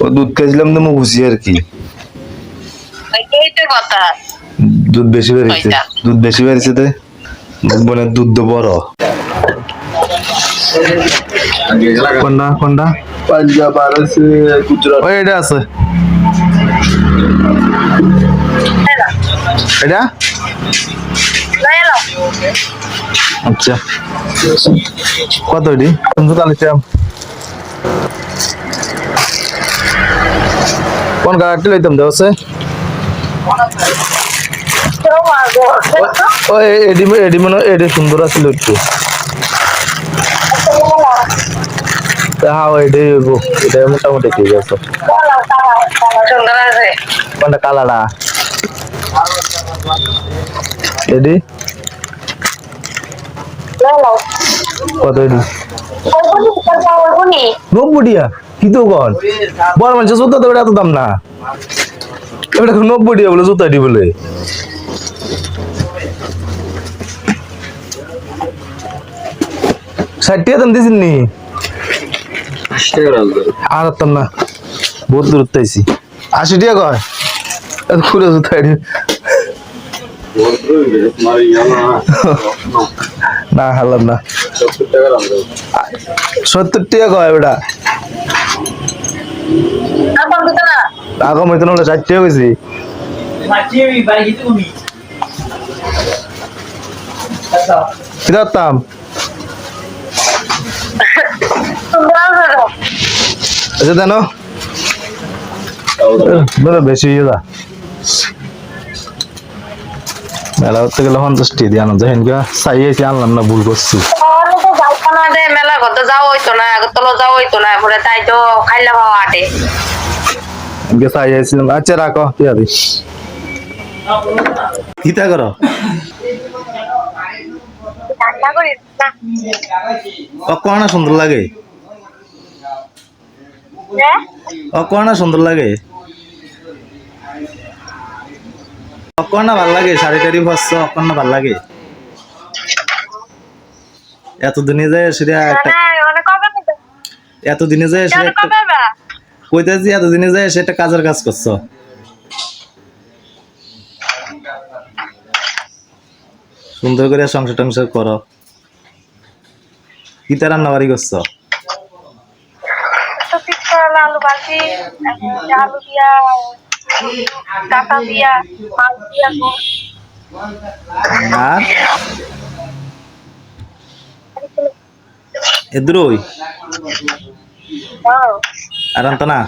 ও দুধ খাইছিলাম তো মুখ খুশি আর কি। দুধ বেশি বেরিয়েছে, দুধ বেশি বেরিয়েছে তে বোনের দুধ তো বড়। কোনটা কোনটা? পাঞ্জাব আর আছে গুজরাট। ওই এটা আছে, এটা আচ্ছা। কত এটি? 45 কোন গাড়িটি লইতাম দেওয়া? ওই এডি এডি মনে এডি সুন্দর আছিল একটু। হ্যাঁ এটাই এটা মোটামুটি ঠিক আছে। কোনটা কালারটা? এডি কত এডি? 90 টিয়া কি তো কন বড় মানুষ জুতা তো এত দাম না, এটা 90 টিয়া বলে জুতা এডি বলে। ষাট দাম দিয়েছেন নি? আর না বহুত দূর আইছি। 80 টাকা কয় খুলে জুতা এডি না হালাম না। 70 টাকা কয় বেটা আগম হইতো না 60 টাকা কইছি। কিরাতাম আচ্ছা জানো বেশি ইয়ে মেলা করতে গেলে 50 টাকা দিয়ে আনো দেখেন চাইয়েছি আনলাম না, ভুল করছি। মেলা করতে যাওয়া হইতো না, আগরতলা যাওয়া হইতো না, পরে তাই তো খাইলা ভাওয়া আটে চাইয়েছিলাম। আচ্ছা রাখো টিয়া দিস কিতা করো অকনা সুন্দর লাগে, অকনা সুন্দর লাগে, অকনা ভাল লাগে, শাড়ি টাড়ি পরছ অকনা ভাল লাগে। এতদিনে যায় সেটা এতদিনে যায় সেটা কইতেছি, এতদিনে যায় সেটা কাজের কাজ করছ। সুন্দর করে সংসার টংসার করো। কিতা রান্না বাড়ি করছো? আলু ভাজি, আলু দিয়া কাঁচা দিয়া মাছ দিয়া আর এদুরই আর আনতো না।